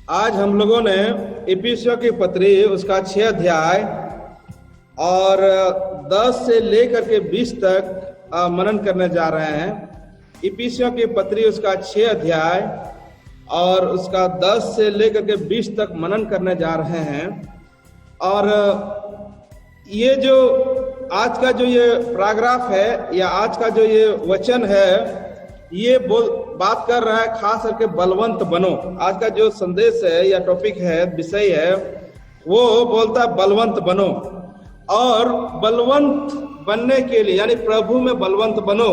आज हम लोगों ने इफिसियों की पत्री उसका 6 अध्याय और 10 से लेकर के 20 तक मनन करने जा रहे हैं। इफिसियों की पत्री उसका 6 अध्याय और उसका 10 से लेकर के 20 तक मनन करने जा रहे हैं। और ये जो आज का जो ये पैराग्राफ है या आज का जो ये वचन है, ये बात कर रहा है खास करके बलवंत बनो। आज का जो संदेश है या टॉपिक है, विषय है, वो बोलता है बलवंत बनो। और बलवंत बनने के लिए यानी प्रभु में बलवंत बनो।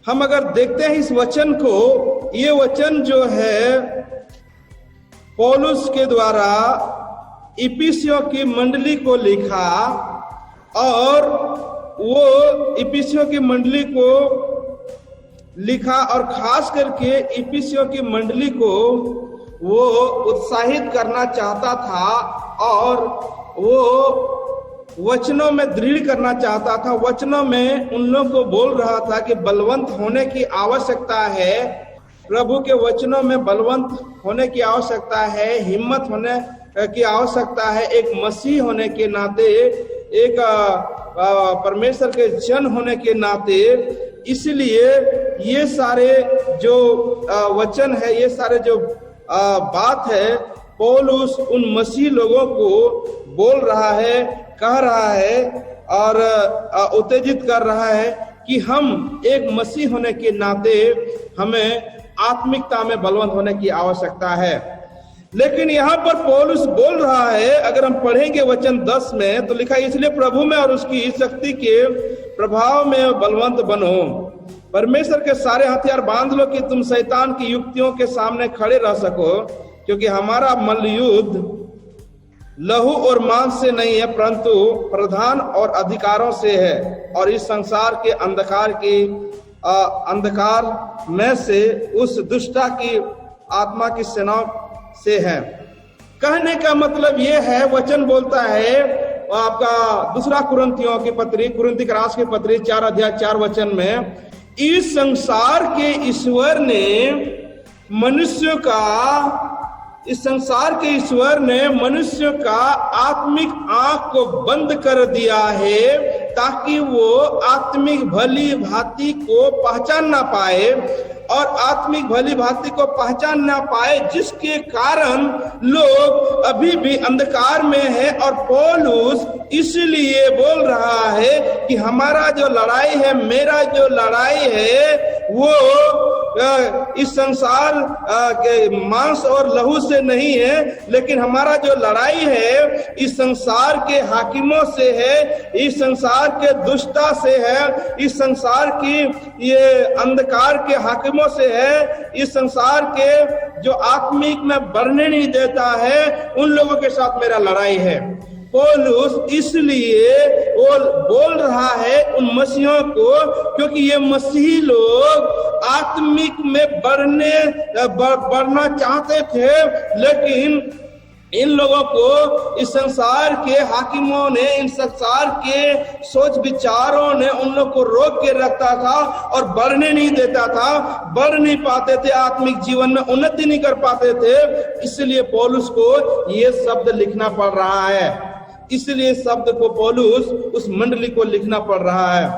हम अगर देखते हैं इस वचन को, ये वचन जो है पौलुस के द्वारा इफिसियों की मंडली को लिखा, और वो इफिसियों की मंडली को लिखा और खास करके इफिसियों की मंडली को वो उत्साहित करना चाहता था और वो वचनों में दृढ़ करना चाहता था। वचनों में उन लोगों को बोल रहा था कि बलवंत होने की आवश्यकता है, प्रभु के वचनों में बलवंत होने की आवश्यकता है, हिम्मत होने की आवश्यकता है, एक मसीह होने के नाते, एक परमेश्वर के जन होने के नाते। इसलिए ये सारे जो वचन है, ये सारे जो बात है, पौलुस उन मसीह लोगों को बोल रहा है, कह रहा है और उत्तेजित कर रहा है कि हम एक मसीह होने के नाते हमें आत्मिकता में बलवंत होने की आवश्यकता है। लेकिन यहाँ पर पौलुस बोल रहा है, अगर हम पढ़ेंगे वचन 10 में तो लिखा है, इसलिए प्रभु में और उसकी शक्ति के प्रभाव में बलवंत बनो, परमेश्वर के सारे हथियार बांध लो कि तुम शैतान की युक्तियों के सामने खड़े रह सको, क्योंकि हमारा मल्लयुद्ध लहू और मांस से नहीं है, परंतु प्रधान और अधिकारों से है, और इस संसार के अंधकार में से उस दुष्टा की आत्मा की सेनाओं से है। कहने का मतलब ये है, वचन बोलता है आपका दूसरा कुरिन्थियों की पत्री, कुरिन्थी राष्ट्र की पत्री 4 अध्याय 4 वचन में, इस संसार के ईश्वर ने मनुष्य का आत्मिक आंख को बंद कर दिया है, ताकि वो आत्मिक भली भांति को पहचान ना पाए, और आत्मिक भली भांति को पहचान ना पाए, जिसके कारण लोग अभी भी अंधकार में है। और पौलुस इसलिए बोल रहा है कि हमारा जो लड़ाई है, मेरा जो लड़ाई है, वो इस संसार के मांस और लहू से नहीं है, लेकिन हमारा जो लड़ाई है इस संसार के हाकिमों से है, इस संसार के दुष्टता से है, इस संसार की ये अंधकार के हाकिमों से है, इस संसार के जो आत्मिक में बढ़ने नहीं देता है, उन लोगों के साथ मेरा लड़ाई है। पौलुस इसलिए वो बोल रहा है उन मसीहों को, क्योंकि ये मसीही लोग आत्मिक में बढ़ना चाहते थे, लेकिन इन लोगों को इस संसार के हाकिमों ने, इन संसार के सोच विचारों ने उन लोग को रोक के रखता था और बढ़ने नहीं देता था, बढ़ नहीं पाते थे, आत्मिक जीवन में उन्नति नहीं कर पाते थे। इसलिए पौलुस को ये शब्द लिखना पड़ रहा है, इसलिए शब्द को पौलुस उस मंडली को लिखना पड़ रहा है।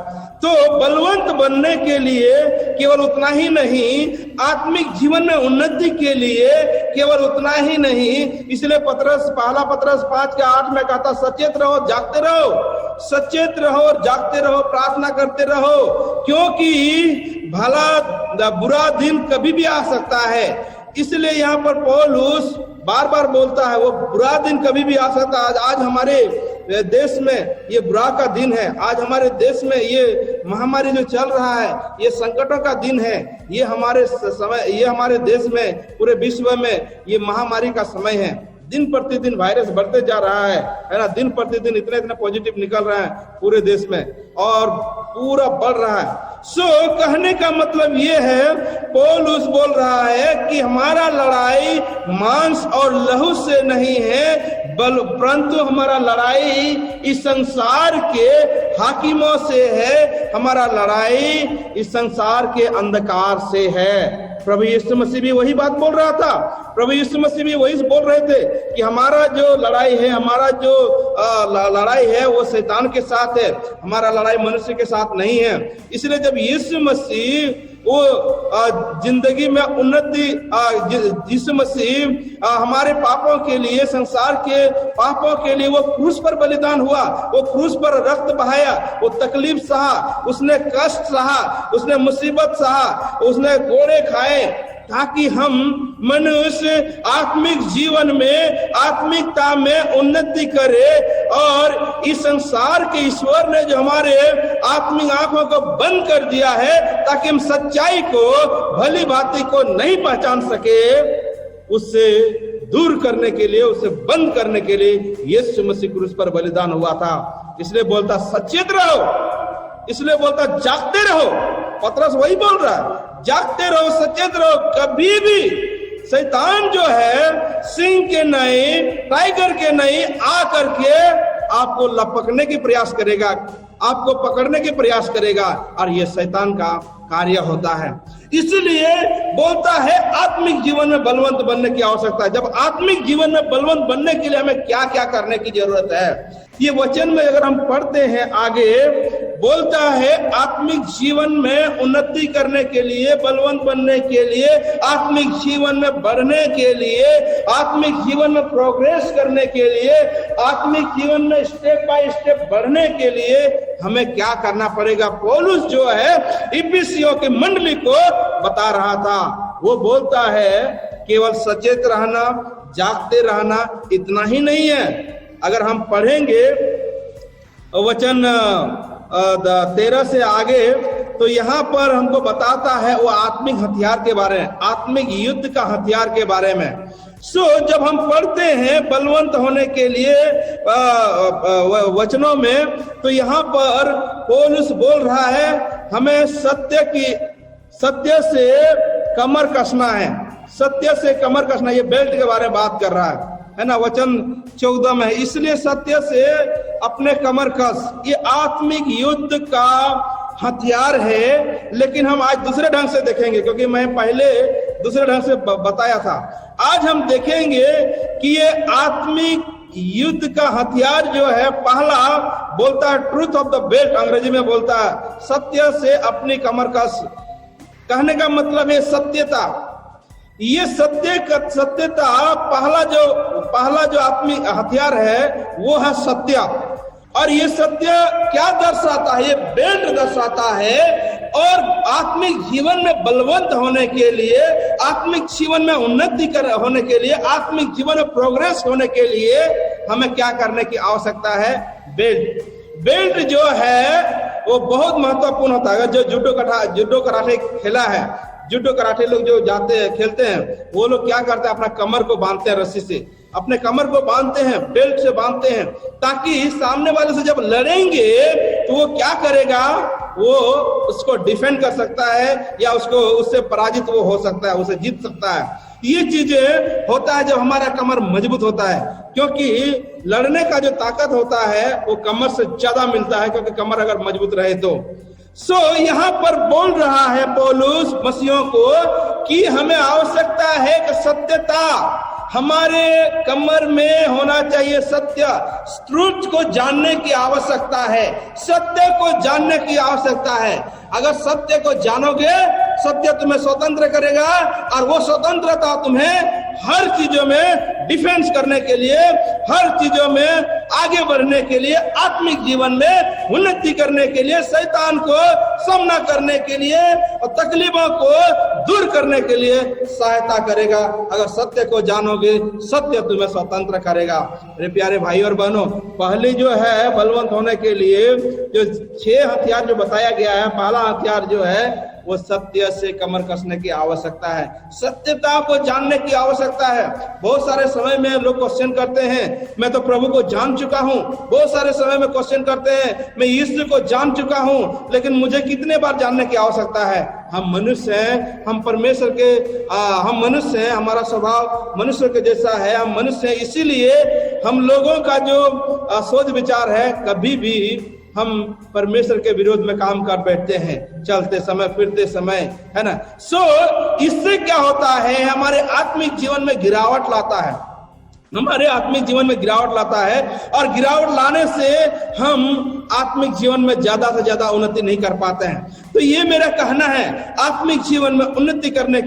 तो बलवंत बनने के लिए केवल उतना ही नहीं, आत्मिक जीवन में उन्नति के लिए केवल उतना ही नहीं, इसलिए पहला पत्रस 5:8 में कहता, सचेत रहो, जागते रहो, सचेत रहो और जागते रहो, प्रार्थना करते रहो, क्योंकि भला बुरा दिन कभी भी आ सकता है। इसलिए यहाँ पर पौलुस बार बार बोलता है, वो बुरा दिन कभी भी आ सकता है। आज हमारे देश में ये बुरा का दिन है, आज हमारे देश में ये महामारी जो चल रहा है, ये संकटों का दिन है, ये हमारे देश में, पूरे विश्व में ये महामारी का समय है। दिन प्रतिदिन वायरस बढ़ते जा रहा है ना, दिन प्रतिदिन इतने पॉजिटिव निकल रहा है पूरे देश में और पूरा बढ़ रहा है। कहने का मतलब ये है, पौलुस बोल रहा है कि हमारा लड़ाई मांस और लहू से नहीं है, परंतु हमारा लड़ाई इस संसार के हाकिमों से है, हमारा लड़ाई इस संसार के अंधकार से है। प्रभु यीशु मसीह भी वही बात बोल रहा था। प्रभु यीशु मसीह भी वही बोल रहे थे कि हमारा जो लड़ाई है, हमारा जो लड़ाई है वो शैतान के साथ है, हमारा लड़ाई मनुष्य के साथ नहीं है। इसलिए जब यीशु मसीह वो जिंदगी में उन्नति, यीशु मसीह हमारे पापों के लिए, संसार के पापों के लिए वो क्रूस पर बलिदान हुआ, वो क्रूस पर रक्त बहाया, वो तकलीफ सहा, उसने कष्ट सहा, उसने मुसीबत सहा, उसने कोड़े खाए, ताकि हम मनुष्य आत्मिक जीवन में, आत्मिकता में उन्नति करे। और इस संसार के ईश्वर ने जो हमारे आत्मिक आंखों को बंद कर दिया है, ताकि हम सच्चाई को, भली बातें को नहीं पहचान सके, उससे दूर करने के लिए, उसे बंद करने के लिए यीशु मसीह क्रूस पर बलिदान हुआ था। इसलिए बोलता सचेत रहो, इसलिए बोलता जागते रहो। पतरस वही बोल रहा है, जागते रहो, सचेत रहो। कभी भी शैतान जो है सिंह के नहीं, टाइगर के नहीं, आ करके आपको लपकने की प्रयास करेगा, आपको पकड़ने की प्रयास करेगा, और ये शैतान का कार्य होता है। इसलिए बोलता है आत्मिक जीवन में बलवंत बनने की आवश्यकता है। जब आत्मिक जीवन में बलवंत बनने के लिए हमें क्या क्या करने की जरूरत है, ये वचन में अगर हम पढ़ते हैं आगे, बोलता है आत्मिक जीवन में उन्नति करने के लिए, बलवंत बनने के लिए, आत्मिक जीवन में बढ़ने के लिए, आत्मिक जीवन में प्रोग्रेस करने के लिए, आत्मिक जीवन में स्टेप बाय स्टेप बढ़ने के लिए हमें क्या करना पड़ेगा। पौलुस जो है इफिसियों की मंडली को बता रहा था, वो बोलता है केवल सचेत रहना, जागते रहना इतना ही नहीं है। अगर हम पढ़ेंगे वचन 13 से आगे, तो यहाँ पर हमको बताता है वो आत्मिक हथियार के बारे में, आत्मिक युद्ध का हथियार के बारे में। जब हम पढ़ते हैं बलवंत होने के लिए वचनों में, तो यहाँ पर पौलुस बोल रहा है हमें सत्य से कमर कसना है, सत्य से कमर कसना। ये बेल्ट के बारे में बात कर रहा है ना, वचन 14 में। इसलिए सत्य से अपने कमर कस, ये आत्मिक युद्ध का हथियार है। लेकिन हम आज दूसरे ढंग से देखेंगे, क्योंकि मैं पहले दूसरे ढंग से बताया था। आज हम देखेंगे कि ये आत्मिक युद्ध का हथियार जो है, पहला बोलता है ट्रूथ ऑफ द बेल्ट, अंग्रेजी में बोलता है सत्य से अपनी कमर कस। कहने का मतलब है सत्यता। ये सत्यता पहला जो आत्मिक हथियार है वो है सत्य। और ये सत्य क्या दर्शाता है? ये बेल्ट दर्शाता है। और आत्मिक जीवन में बलवंत होने के लिए, आत्मिक जीवन में उन्नति होने के लिए, आत्मिक जीवन में प्रोग्रेस होने के लिए हमें क्या करने की आवश्यकता है? बेल्ट जो है वो बहुत महत्वपूर्ण होता है। जो जूडो कराटे खेला है, जूडो कराटे लोग जो जाते हैं खेलते हैं, वो लोग क्या करते हैं? अपना कमर को बांधते हैं, रस्सी से अपने कमर को बांधते हैं, बेल्ट से बांधते हैं, ताकि सामने वाले से जब लड़ेंगे तो वो क्या करेगा? वो उसको डिफेंड कर सकता है, या उससे पराजित वो हो सकता है, उसे जीत सकता है। ये चीजें होता है जब हमारा कमर मजबूत होता है, क्योंकि लड़ने का जो ताकत होता है वो कमर से ज्यादा मिलता है, क्योंकि कमर अगर मजबूत रहे तो। यहाँ पर बोल रहा है पौलुस मसीहों को कि हमें आवश्यकता है कि सत्यता हमारे कमर में होना चाहिए। सत्य, ट्रूथ को जानने की आवश्यकता है, सत्य को जानने की आवश्यकता है। अगर सत्य को जानोगे, सत्य तुम्हें स्वतंत्र करेगा, और वो स्वतंत्रता तुम्हें हर चीजों में डिफेंस करने के लिए, हर चीजों में आगे बढ़ने के लिए, आत्मिक जीवन में उन्नति करने के लिए, शैतान को सामना करने के लिए और तकलीफों को दूर करने के लिए सहायता करेगा। अगर सत्य को जानोगे, सत्य तुम्हें स्वतंत्र करेगा। मेरे प्यारे भाई और बहनों, पहले जो है बलवंत होने के लिए जो 6 हथियार जो बताया गया है, पहला हथियार जो है वो सत्य से कमर कसने की आवश्यकता है, सत्यता को जानने की आवश्यकता है। बहुत सारे समय में लोग क्वेश्चन करते हैं, मैं तो प्रभु को जान चुका हूं। बहुत सारे समय में क्वेश्चन करते हैं, मैं यीशु को जान चुका हूं, लेकिन मुझे कितने बार जानने की आवश्यकता है? हम मनुष्य हैं, हम परमेश्वर के हम मनुष्य हैं, हमारा स्वभाव मनुष्य के जैसा है, हम मनुष्य हैं। इसीलिए हम लोगों का जो सोच विचार है कभी भी हम परमेश्वर के विरोध में काम कर बैठते हैं, चलते समय, फिरते समय, है ना। इससे क्या होता है, हमारे आत्मिक जीवन में गिरावट लाता है, हमारे आत्मिक जीवन में गिरावट लाता है, और गिरावट लाने से हम आत्मिक जीवन में ज्यादा से ज्यादा उन्नति नहीं कर पाते हैं। तो ये मेरा कहना है, आत्मिक जीवन में उन्नति करने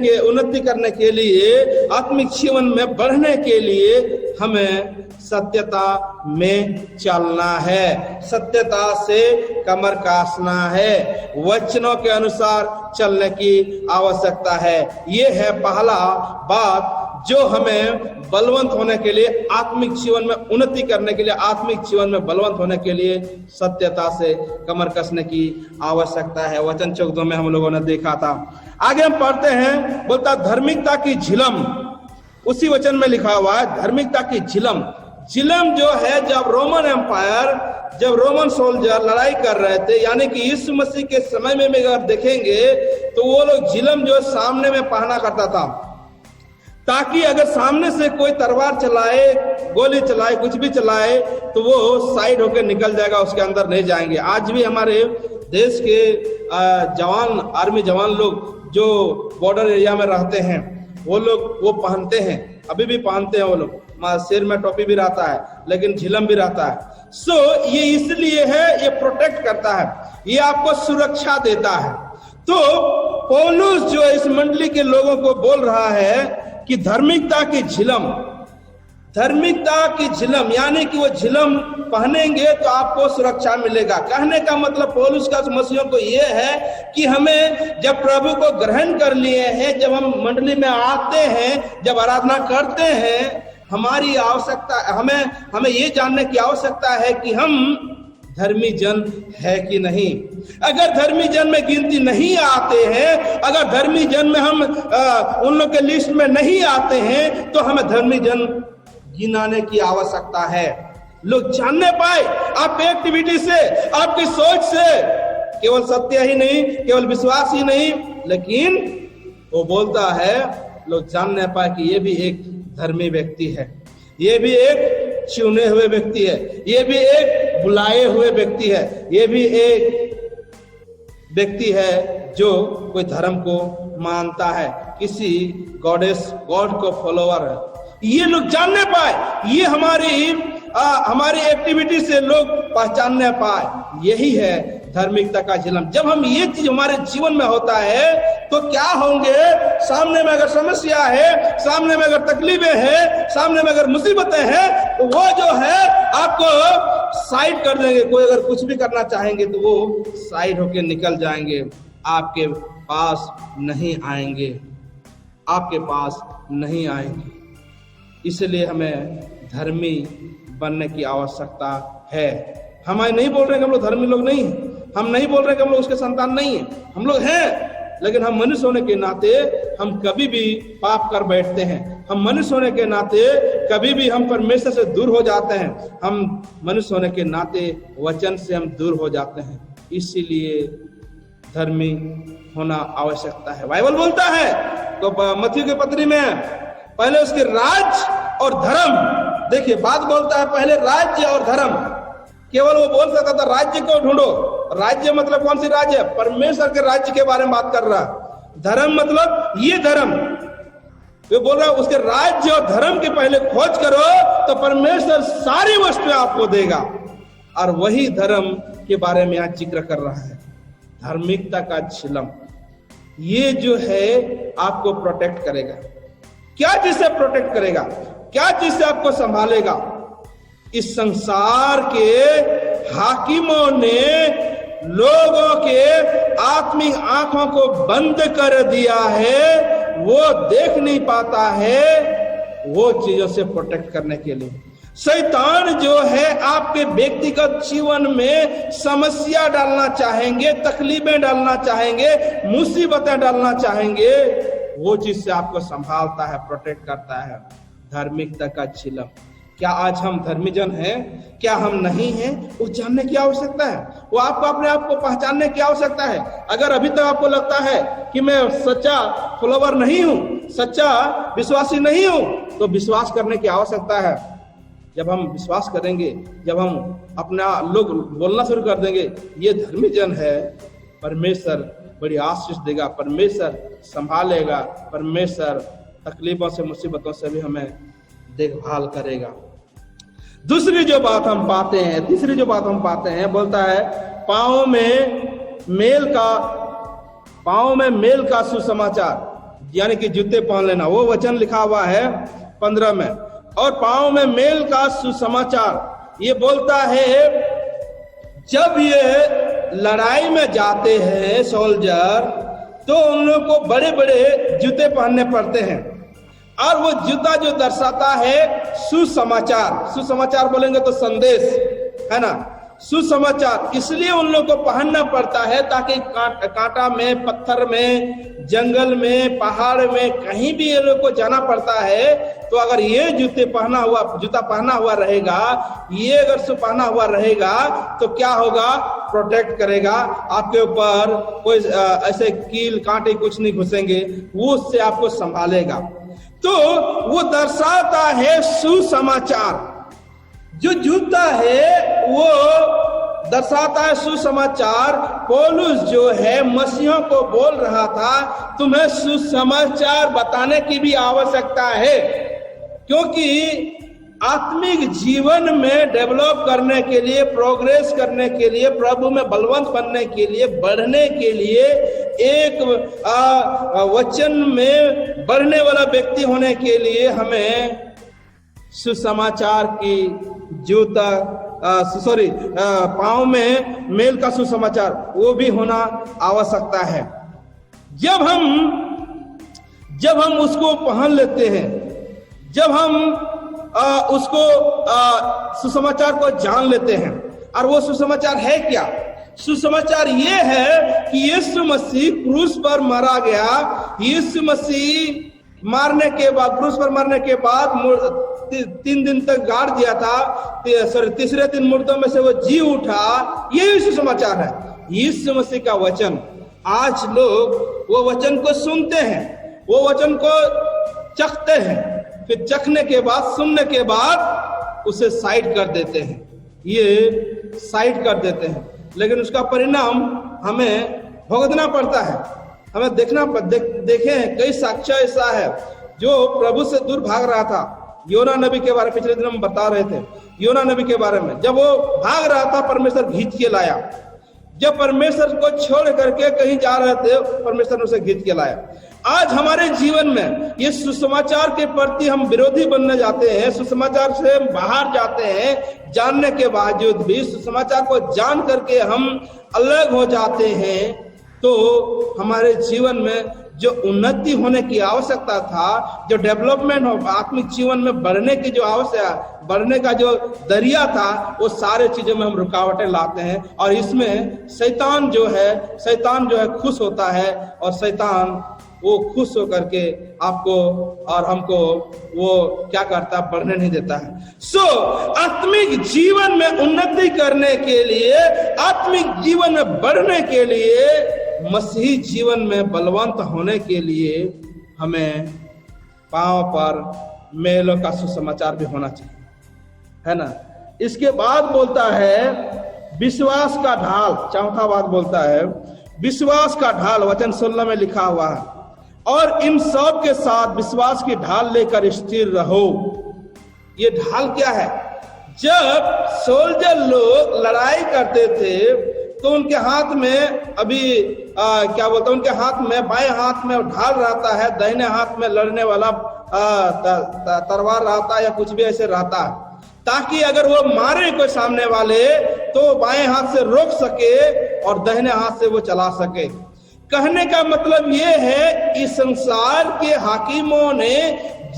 के लिए, आत्मिक जीवन में बढ़ने के लिए हमें सत्यता में चलना है, सत्यता से कमर कसना है, वचनों के अनुसार चलने की आवश्यकता है। ये है पहला बात जो हमें बलवंत होने के लिए, आत्मिक जीवन में उन्नति करने के लिए, आत्मिक जीवन में बलवंत होने के लिए सत्यता से कमर कसने की आवश्यकता है। वचन 14 में हम लोगों ने देखा था। आगे हम पढ़ते हैं, बोलता धार्मिकता की झिलम, उसी वचन में लिखा हुआ है धार्मिकता की झिलम। झिलम जो है, जब रोमन एम्पायर, जब रोमन सोल्जर लड़ाई कर रहे थे, यानी कि यीशु मसीह के समय में अगर देखेंगे तो वो लोग झिलम जो सामने में पहना करता था, ताकि अगर सामने से कोई तलवार चलाए, गोली चलाए, कुछ भी चलाए तो वो साइड होकर निकल जाएगा, उसके अंदर नहीं जाएंगे। आज भी हमारे देश के जवान, आर्मी जवान लोग जो बॉर्डर एरिया में रहते हैं, वो लोग वो पहनते हैं, अभी भी पहनते हैं वो लोग। सिर में टोपी भी रहता है, लेकिन झिलम भी रहता है। ये इसलिए है, ये प्रोटेक्ट करता है, ये आपको सुरक्षा देता है। तो पौलुस जो इस मंडली के लोगों को बोल रहा है कि धार्मिकता की झिलम, धार्मिकता की झिलम, यानी कि वो झिलम पहनेंगे तो आपको सुरक्षा मिलेगा। कहने का मतलब पौलुस का मसीहों को ये है कि हमें जब प्रभु को ग्रहण कर लिए हैं, जब हम मंडली में आते हैं, जब आराधना करते हैं, हमारी आवश्यकता, हमें ये जानने की आवश्यकता है कि हम धर्मी जन है कि नहीं। अगर धर्मी जन में गिनती नहीं आते हैं, अगर धर्मी जन में हम उन लोग के लिस्ट में नहीं आते हैं, तो हमें धर्मी जन गिनाने की आवश्यकता है। लोग जानने पाए आपकी एक्टिविटी से, आपकी सोच से, केवल सत्य ही नहीं, केवल विश्वास ही नहीं, लेकिन वो बोलता है लोग जानने पाए कि ये भी एक धर्मी व्यक्ति है, ये भी एक चुने हुए व्यक्ति है, ये भी एक बुलाए हुए व्यक्ति है, ये भी एक व्यक्ति है जो कोई धर्म को मानता है, किसी गॉड को फॉलोअर है। ये लोग जानने पाए, ये हमारी एक्टिविटी से लोग पहचानने पाए, यही है धार्मिकता का झिलम। जब हम ये चीज हमारे जीवन में होता है तो क्या होंगे, सामने में अगर समस्या है, सामने में अगर तकलीफें हैं, सामने में अगर मुसीबतें हैं, तो वो जो है आपको साइड कर देंगे। कोई अगर कुछ भी करना चाहेंगे तो वो साइड होके निकल जाएंगे, आपके पास नहीं आएंगे, आपके पास नहीं आएंगे। इसलिए हमें धर्मी बनने की आवश्यकता है। हम नहीं बोल रहे कि हम लोग धर्मी लोग नहीं हैं, हम नहीं बोल रहे कि हम लोग उसके संतान नहीं हैं, हम लोग हैं, लेकिन हम मनुष्य होने के नाते हम कभी भी पाप कर बैठते हैं। हम मनुष्य होने के नाते कभी भी हम परमेश्वर से दूर हो जाते हैं। हम मनुष्य होने के नाते वचन से हम दूर हो जाते हैं। इसीलिए धर्मी होना आवश्यकता है। बाइबल बोलता है तो मत्ती की पत्री में पहले उसके राज्य और धर्म, देखिए बात बोलता है पहले राज्य और धर्म। केवल वो बोल सकता था राज्य को ढूंढो, राज्य मतलब कौन सी राज्य? परमेश्वर के राज्य के बारे में बात कर रहा। धर्म मतलब ये धर्म, वो बोल रहा उसके राज्य और धर्म के पहले खोज करो तो परमेश्वर सारी वस्तुएं आपको देगा। और वही धर्म के बारे में आज जिक्र कर रहा है। धार्मिकता का झिलम, ये जो है आपको प्रोटेक्ट करेगा। क्या चीज से प्रोटेक्ट करेगा? क्या चीज से आपको संभालेगा? इस संसार के हाकिमों ने लोगों के आत्मिक आंखों को बंद कर दिया है, वो देख नहीं पाता है वो चीजों से प्रोटेक्ट करने के लिए। शैतान जो है आपके व्यक्तिगत जीवन में समस्या डालना चाहेंगे, तकलीफें डालना चाहेंगे, मुसीबतें डालना चाहेंगे, वो चीज से आपको संभालता है, प्रोटेक्ट करता है। धार्मिकता का झिलम। क्या आज हम धर्मी जन हैं? क्या हम नहीं हैं? वो जानने की आवश्यकता है। वो आपको अपने आप को पहचानने की आवश्यकता है। अगर अभी तक आपको लगता है कि मैं सच्चा फॉलोवर नहीं हूं, सच्चा विश्वासी नहीं हूं, तो विश्वास करने की आवश्यकता है। जब हम विश्वास करेंगे, जब हम अपना लोग बोलना शुरू कर देंगे ये धर्मी जन है, परमेश्वर बड़ी आशीष देगा, परमेश्वर संभालेगा, परमेश्वर तकलीफों से मुसीबतों से भी हमें देखभाल करेगा। तीसरी जो बात हम पाते हैं बोलता है पाँव में मेल का सुसमाचार, यानी कि जूते पहन लेना। वो वचन लिखा हुआ है 15 में, और पाँव में मेल का सुसमाचार ये बोलता है जब ये लड़ाई में जाते हैं सोल्जर, तो उन लोगों को बड़े बड़े जूते पहनने पड़ते हैं, और वो जूता जो दर्शाता है सुसमाचार बोलेंगे तो संदेश है ना, सुसमाचार। इसलिए उन लोगों को पहनना पड़ता है ताकि कांटा में, पत्थर में, जंगल में, पहाड़ में, कहीं भी ये लोग को जाना पड़ता है, तो अगर ये जूता पहना हुआ रहेगा, ये अगर पहना हुआ रहेगा तो क्या होगा, प्रोटेक्ट करेगा आपके ऊपर, कोई ऐसे कील कांटे कुछ नहीं घुसेंगे, वो उससे आपको संभालेगा। तो वो दर्शाता है सुसमाचार। जो जूता है वो दर्शाता है सुसमाचार। पौलुस जो है मसीहों को बोल रहा था तुम्हें सुसमाचार बताने की भी आवश्यकता है, क्योंकि आत्मिक जीवन में डेवलप करने के लिए, प्रोग्रेस करने के लिए, प्रभु में बलवंत बनने के लिए, बढ़ने के लिए, एक वचन में बढ़ने वाला व्यक्ति होने के लिए हमें सुसमाचार की जूता पाँव में मेल का सुसमाचार वो भी होना आवश्यकता है। जब हम उसको पहन लेते हैं, जब हम उसको सुसमाचार को जान लेते हैं, और वो सुसमाचार है क्या? सुसमाचार ये है कि यीशु मसीह क्रूस पर मारा गया, यीशु मसीह क्रूस पर मरने के बाद 3 दिन तक गाड़ दिया था, तीसरे दिन मुर्दों में से वो जी उठा, यही सुसमाचार है। यीशु मसीह का वचन, आज लोग वो वचन को सुनते हैं, वो वचन को चखते हैं, फिर चखने के बाद, सुनने के बाद उसे साइड कर देते हैं, ये साइड कर देते हैं, लेकिन उसका परिणाम हमें भुगतना पड़ता है। हमें देखें कई साक्ष्य ऐसा है जो प्रभु से दूर भाग रहा था। योना नबी के बारे में पिछले दिन हम बता रहे थे, योना नबी के बारे में। जब वो भाग रहा था, परमेश्वर खींच के लाया। जब परमेश्वर को छोड़ करके कहीं जा रहे थे, परमेश्वर ने उसे खींच के लाया। आज हमारे जीवन में ये सुसमाचार के प्रति हम विरोधी बनने जाते हैं, सुसमाचार से बाहर जाते हैं, जानने के बावजूद भी सुसमाचार को जान करके हम अलग हो जाते हैं, तो हमारे जीवन में जो उन्नति होने की आवश्यकता था, जो डेवलपमेंट हो, आत्मिक जीवन में बढ़ने की जो बढ़ने का जो दरिया था, वो सारे चीजों में हम रुकावटें लाते हैं, और इसमें शैतान जो है खुश होता है, और शैतान वो खुश होकर के आपको और हमको वो क्या करता है, बढ़ने नहीं देता है। आत्मिक जीवन में उन्नति करने के लिए, आत्मिक जीवन में बढ़ने के लिए, मसीही जीवन में बलवंत होने के लिए हमें पांव पर मेलों का सुसमाचार भी होना चाहिए, है ना। इसके बाद बोलता है विश्वास का ढाल, चौथा बात बोलता है विश्वास का ढाल, वचन 16 में लिखा हुआ है, और इन सब के साथ विश्वास की ढाल लेकर स्थिर रहो। ये ढाल क्या है? जब सोल्जर लोग लड़ाई करते थे तो उनके हाथ में उनके हाथ में, बाएं हाथ में ढाल रहता है, दाहिने हाथ में लड़ने वाला तलवार रहता है या कुछ भी ऐसे रहता है, ताकि अगर वो मारे कोई सामने वाले तो बाएं हाथ से रोक सके और दाहिने हाथ से वो चला सके। कहने का मतलब ये है कि संसार के हाकिमों ने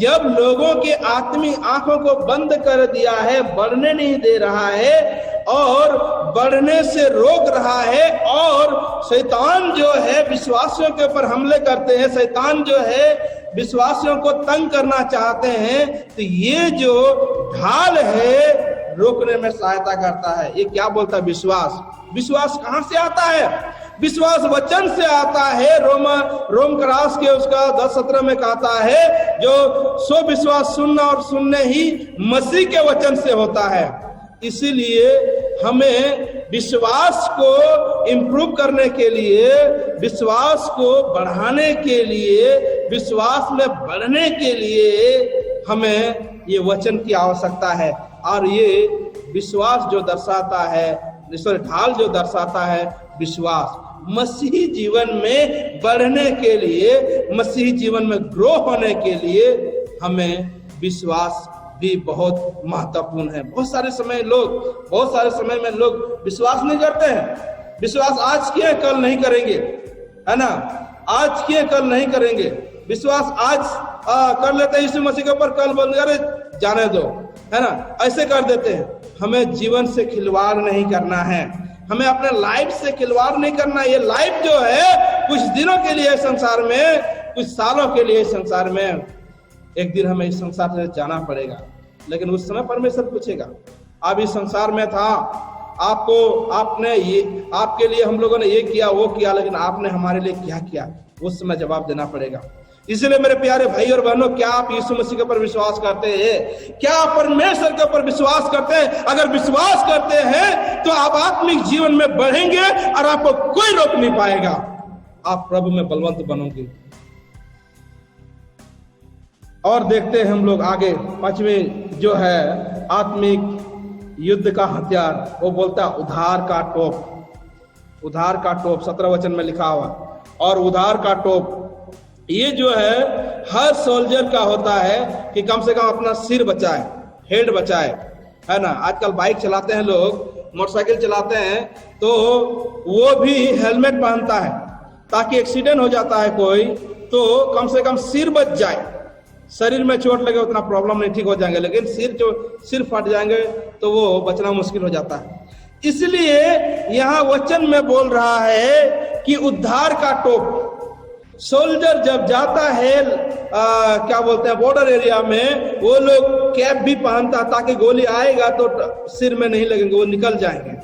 जब लोगों के आत्मिक आंखों को बंद कर दिया है, बढ़ने नहीं दे रहा है और बढ़ने से रोक रहा है, और शैतान जो है विश्वासियों के ऊपर हमले करते हैं, शैतान जो है विश्वासियों को तंग करना चाहते हैं, तो ये जो ढाल है रोकने में सहायता करता है। ये क्या बोलता है? विश्वास। विश्वास कहां से आता है? विश्वास वचन से आता है। रोम क्रास के उसका 10-17 में कहता है, जो सो विश्वास सुनना और सुनने ही मसीह के वचन से होता है। इसीलिए हमें विश्वास को इंप्रूव करने के लिए, विश्वास को बढ़ाने के लिए, विश्वास में बढ़ने के लिए हमें ये वचन की आवश्यकता है। और ये विश्वास जो दर्शाता है, ढाल जो दर्शाता है विश्वास, मसीही जीवन में बढ़ने के लिए, मसीही जीवन में ग्रो होने के लिए हमें विश्वास भी बहुत महत्वपूर्ण है। बहुत सारे समय में लोग विश्वास नहीं करते हैं। विश्वास आज किए कल नहीं करेंगे, है ना, आज किए कल नहीं करेंगे। विश्वास आज कर लेते हैं यीशु मसीह के ऊपर, कल बोल अरे जाने दो, है ना, ऐसे कर देते हैं। हमें जीवन से खिलवाड़ नहीं करना है, हमें अपने लाइफ से खिलवाड़ नहीं करना। ये लाइफ जो है कुछ दिनों के लिए संसार में, कुछ सालों के लिए संसार में, एक दिन हमें इस संसार से जाना पड़ेगा। लेकिन उस समय परमेश्वर पूछेगा, आप इस संसार में था, आपने ये, आपके लिए हम लोगों ने ये किया वो किया, लेकिन आपने हमारे लिए क्या किया, उस समय जवाब देना पड़ेगा। इसलिए मेरे प्यारे भाई और बहनों, क्या आप यीशु मसीह के ऊपर विश्वास करते हैं? क्या आप परमेश्वर के ऊपर विश्वास करते हैं? अगर विश्वास करते हैं तो आप आत्मिक जीवन में बढ़ेंगे और आपको कोई रोक नहीं पाएगा। आप प्रभु में बलवंत बनोगे। और देखते हैं हम लोग आगे, 5वें जो है आत्मिक युद्ध का हथियार, वो बोलता है उद्धार का टोप। उद्धार का टोप 17 वचन में लिखा हुआ। और उद्धार का टोप ये जो है हर सोल्जर का होता है कि कम से कम अपना सिर बचाए, हेड बचाए, है ना। आजकल बाइक चलाते हैं लोग, मोटरसाइकिल चलाते हैं, तो वो भी हेलमेट पहनता है ताकि एक्सीडेंट हो जाता है कोई तो कम से कम सिर बच जाए। शरीर में चोट लगे उतना प्रॉब्लम नहीं, ठीक हो जाएंगे, लेकिन सिर फट जाएंगे तो वो बचना मुश्किल हो जाता है। इसलिए यहाँ वचन में बोल रहा है कि उद्धार का टोप। सोल्जर जब जाता है क्या बोलते हैं बॉर्डर एरिया में, वो लोग कैप भी पहनता ताकि गोली आएगा तो सिर में नहीं लगेंगे, वो निकल जाएंगे।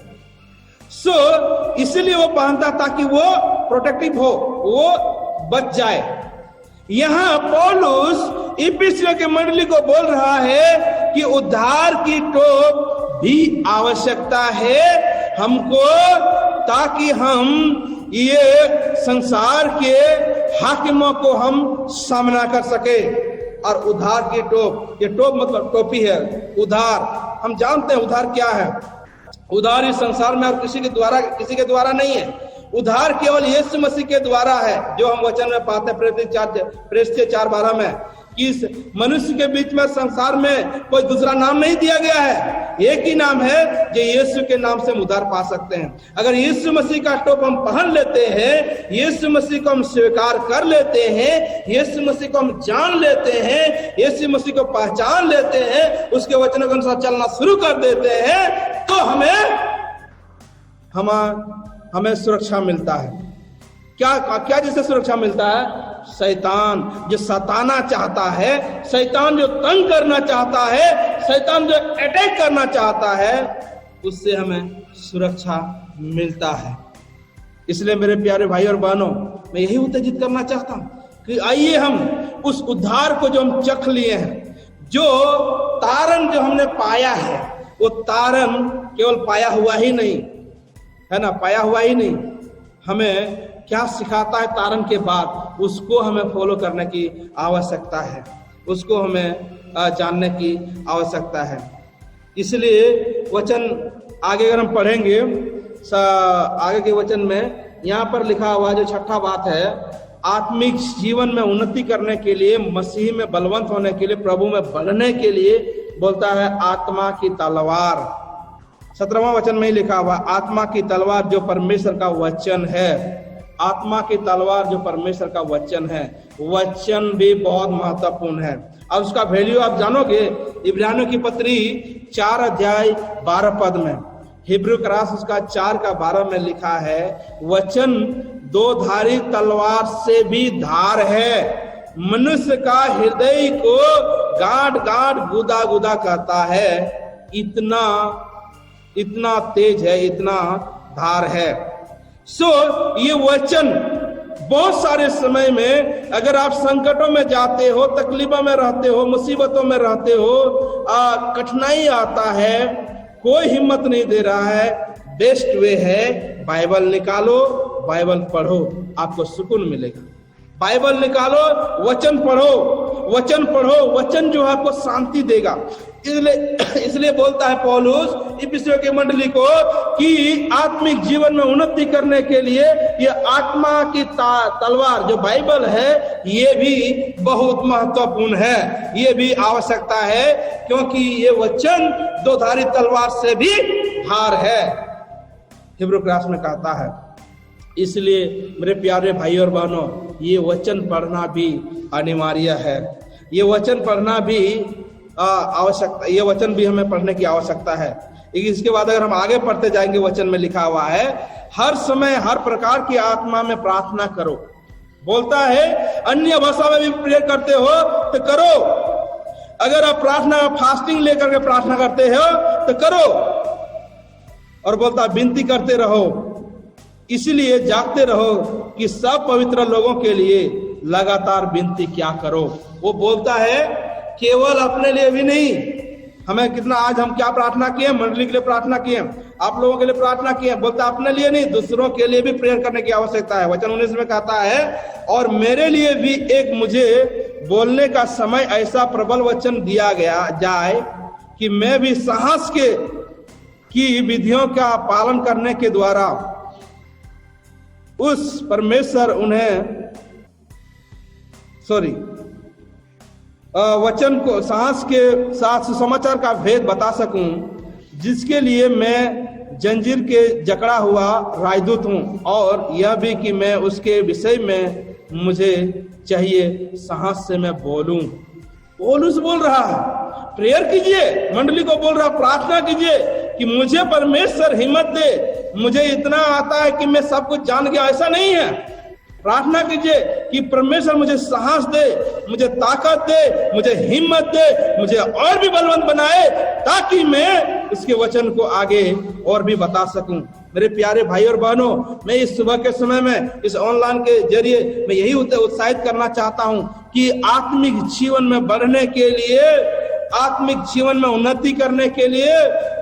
इसलिए वो पहनता ताकि वो प्रोटेक्टिव हो, वो बच जाए। यहाँ पौलुस इफिसियों की मंडली को बोल रहा है कि उद्धार की टोप भी आवश्यकता है हमको, ताकि हम ये संसार के हाकिमों को हम सामना कर सके। और उद्धार की टोप, ये टोप मतलब टोपी है। उद्धार हम जानते हैं उद्धार क्या है। उद्धार इस संसार में और किसी के द्वारा नहीं है। उद्धार केवल यीशु मसीह के द्वारा है, जो हम वचन में पाते हैं प्रेरित 4:12 में, कि इस मनुष्य के बीच में संसार में कोई दूसरा नाम नहीं दिया गया है, एक ही नाम है जो यीशु के नाम से हम उद्धार पा सकते हैं। अगर यीशु मसीह का टोप हम पहन लेते हैं, यीशु मसीह को हम स्वीकार कर लेते हैं, यीशु मसीह को हम जान लेते हैं, यीशु मसीह को पहचान लेते हैं, उसके वचनों के अनुसार चलना शुरू कर देते हैं, तो हमें सुरक्षा मिलता है। क्या जिससे सुरक्षा मिलता है? शैतान जो सताना चाहता है, शैतान जो तंग करना चाहता है, शैतान जो अटैक करना चाहता है, उससे हमें सुरक्षा मिलता है। इसलिए मेरे प्यारे भाई और बहनों, मैं यही उत्तेजित करना चाहता हूं कि आइए हम उस उद्धार को जो हम चख लिए हैं, जो तारण जो हमने पाया है, वो तारण केवल पाया हुआ ही नहीं है ना, पाया हुआ ही नहीं, हमें क्या सिखाता है तारण के बाद, उसको हमें फॉलो करने की आवश्यकता है, उसको हमें जानने की आवश्यकता है। इसलिए वचन आगे अगर हम पढ़ेंगे, आगे के वचन में यहाँ पर लिखा हुआ जो 6ठा बात है, आत्मिक जीवन में उन्नति करने के लिए, मसीह में बलवंत होने के लिए, प्रभु में बढ़ने के लिए बोलता है आत्मा की तलवार। 17वां वचन में ही लिखा हुआ आत्मा की तलवार जो परमेश्वर का वचन है। आत्मा की तलवार जो परमेश्वर का वचन है, वचन भी बहुत महत्वपूर्ण है। अब उसका वैल्यू आप जानोगे इब्रानियों की पत्री 4:12 में, हिब्रू क्रॉस उसका 4:12 में लिखा है, वचन दो धारी तलवार से भी धार है, मनुष्य का हृदय को गांठ गुदा गुदा करता है, इतना तेज है, इतना धार है। ये वचन बहुत सारे समय में अगर आप संकटों में जाते हो, तकलीफों में रहते हो, मुसीबतों में रहते हो, कठिनाई आता है, कोई हिम्मत नहीं दे रहा है, बेस्ट वे है बाइबल निकालो, बाइबल पढ़ो, आपको सुकून मिलेगा। बाइबल निकालो, वचन पढ़ो, वचन पढ़ो, वचन जो है आपको शांति देगा। इसलिए बोलता है पौलुस इफिसियों की मंडली को कि आत्मिक जीवन में उन्नति करने के लिए ये आत्मा की तलवार जो बाइबल है ये भी बहुत महत्वपूर्ण है, ये भी आवश्यकता है, क्योंकि ये वचन दो धारी तलवार से भी धार है, हिब्रू क्लास में कहता है। इसलिए मेरे प्यारे भाई और बहनों, ये वचन पढ़ना भी अनिवार्य है, ये वचन पढ़ना भी आवश्यकता, ये वचन भी हमें पढ़ने की आवश्यकता है। इसके बाद अगर हम आगे पढ़ते जाएंगे, वचन में लिखा हुआ है हर समय हर प्रकार की आत्मा में प्रार्थना करो। बोलता है अन्य भाषा में भी प्रेयर करते हो तो करो, अगर आप प्रार्थना फास्टिंग लेकर के प्रार्थना करते हो तो करो, और बोलता विनती करते रहो, इसलिए जागते रहो कि सब पवित्र लोगों के लिए लगातार विनती क्या करो। वो बोलता है केवल अपने लिए भी नहीं, हमें कितना आज हम क्या प्रार्थना किए, मंडली के लिए प्रार्थना किए, आप लोगों के लिए प्रार्थना किए, बोलता अपने लिए नहीं, दूसरों के लिए भी प्रेयर करने की आवश्यकता है। वचन 19 में कहता है और मेरे लिए भी एक मुझे बोलने का समय ऐसा प्रबल वचन दिया गया जाए कि मैं भी साहस की विधियों का पालन करने के द्वारा उस परमेश्वर वचन को साहस के साथ सुसमाचार का भेद बता सकूं, जिसके लिए मैं जंजीर के जकड़ा हुआ राजदूत हूं, और यह भी कि मैं उसके विषय में मुझे चाहिए साहस से मैं बोलूं। पौलुस बोल रहा है प्रेयर कीजिए, मंडली को बोल रहा प्रार्थना कीजिए कि मुझे परमेश्वर हिम्मत दे, मुझे इतना आता है कि मैं सब कुछ जान गया, ऐसा नहीं है। प्रार्थना कीजिए कि परमेश्वर मुझे साहस दे, मुझे ताकत दे, मुझे हिम्मत दे, मुझे और भी बलवंत बनाए, ताकि मैं उसके वचन को आगे और भी बता सकूं। मेरे प्यारे भाई और बहनों, मैं इस सुबह के समय में इस ऑनलाइन के जरिए मैं यही उत्साहित करना चाहता हूं कि आत्मिक जीवन में बढ़ने के लिए, आत्मिक जीवन में उन्नति करने के लिए,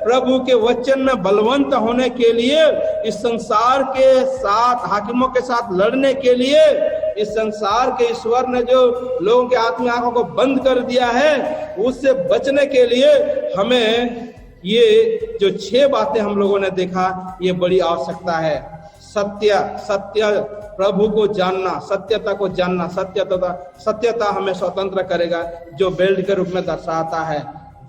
प्रभु के वचन में बलवंत होने के लिए, इस संसार के साथ हाकिमों के साथ लड़ने के लिए, इस संसार के ईश्वर ने जो लोगों के आत्मिक आंखों को बंद कर दिया है उससे बचने के लिए हमें ये जो 6 बातें हम लोगों ने देखा, ये बड़ी आवश्यकता है। सत्य प्रभु को जानना, सत्यता को जानना, सत्यता हमें स्वतंत्र करेगा, जो बेल्ट के रूप में दर्शाता है।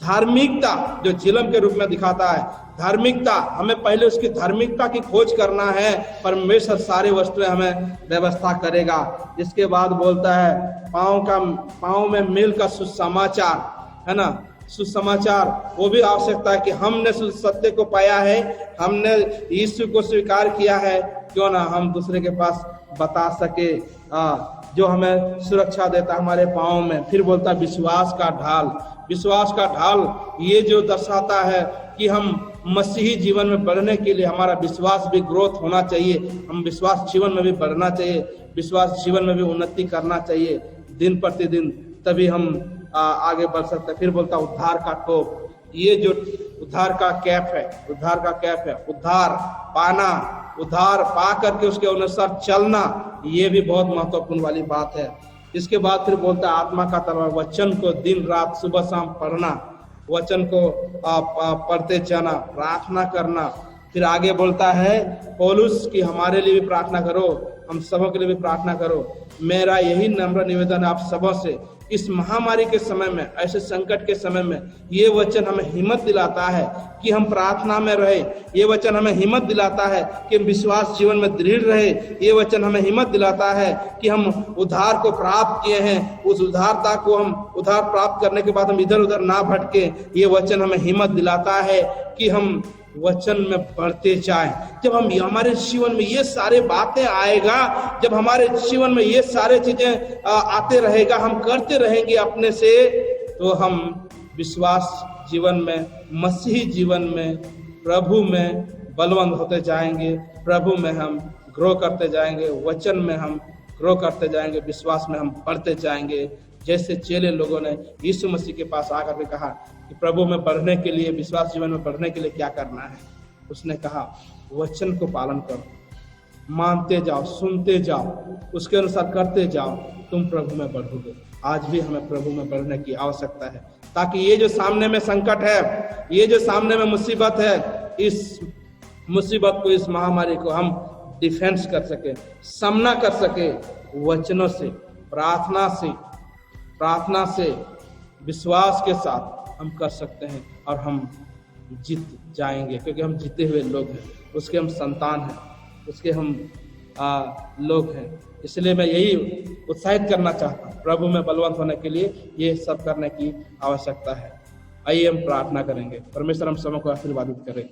धार्मिकता जो चिलम के रूप में दिखाता है, धार्मिकता हमें पहले उसकी धार्मिकता की खोज करना है, परमेश्वर सारी वस्तुएं हमें व्यवस्था करेगा। इसके बाद बोलता है पाँव में मील का सुसमाचार, है ना, सुसमाचार, वो भी आवश्यकता है कि हमने सत्य को पाया है, हमने यीशु को स्वीकार किया है, क्यों ना हम दूसरे के पास बता सके, जो हमें सुरक्षा देता हमारे पाँव में। फिर बोलता विश्वास का ढाल, विश्वास का ढाल ये जो दर्शाता है कि हम मसीही जीवन में बढ़ने के लिए हमारा विश्वास भी ग्रोथ होना चाहिए, हम विश्वास जीवन में भी बढ़ना चाहिए, विश्वास जीवन में भी उन्नति करना चाहिए दिन प्रतिदिन, तभी हम आगे बढ़ सकते हैं। फिर बोलता उद्धार का टोप, ये जो उद्धार का कैप है, उद्धार का कैप है, उद्धार पाना, उद्धार पा करके उसके अनुसार चलना, ये भी बहुत महत्वपूर्ण वाली बात है। इसके बाद फिर बोलता है आत्मा का तलवार, वचन को दिन रात सुबह शाम पढ़ना, वचन को पढ़ते जाना, प्रार्थना करना। फिर आगे बोलता है पौलुस कि हमारे लिए भी प्रार्थना करो, हम सबों के लिए भी प्रार्थना करो। मेरा यही नम्र निवेदन आप सबों से, इस महामारी के समय में, ऐसे संकट के समय में, ये वचन हमें हिम्मत दिलाता है कि हम प्रार्थना में रहे, ये वचन हमें हिम्मत दिलाता है कि हम विश्वास जीवन में दृढ़ रहे, ये वचन हमें हिम्मत दिलाता है कि हम उद्धार को प्राप्त किए हैं, उस उद्धारता को हम उद्धार प्राप्त करने के बाद हम इधर उधर ना भटके, ये वचन हमें हिम्मत दिलाता है कि हम वचन में बढ़ते जाएं। जब हम हमारे जीवन में ये सारे बातें आएगा, जब हमारे जीवन में ये सारे चीजें आते रहेगा, हम करते रहेंगे अपने से, तो हम विश्वास जीवन में, मसीही जीवन में, प्रभु में बलवंत होते जाएंगे, प्रभु में हम ग्रो करते जाएंगे, वचन में हम ग्रो करते जाएंगे, विश्वास में हम बढ़ते जाएंगे। जैसे चेले लोगों ने यीशु मसीह के पास आकर के कहा कि प्रभु में बढ़ने के लिए, विश्वास जीवन में बढ़ने के लिए क्या करना है? उसने कहा वचन को पालन करो, मानते जाओ, सुनते जाओ, उसके अनुसार करते जाओ, तुम प्रभु में बढ़ोगे। आज भी हमें प्रभु में बढ़ने की आवश्यकता है, ताकि ये जो सामने में संकट है, ये जो सामने में मुसीबत है, इस मुसीबत को, इस महामारी को हम डिफेंस कर सके, सामना कर सके वचनों से, प्रार्थना से, विश्वास के साथ हम कर सकते हैं और हम जीत जाएंगे, क्योंकि हम जीते हुए लोग हैं, उसके हम संतान हैं, उसके हम लोग हैं। इसलिए मैं यही उत्साहित करना चाहता हूँ, प्रभु में बलवंत होने के लिए ये सब करने की आवश्यकता है। आइए हम प्रार्थना करेंगे। परमेश्वर हम सबों को आशीर्वादित करें।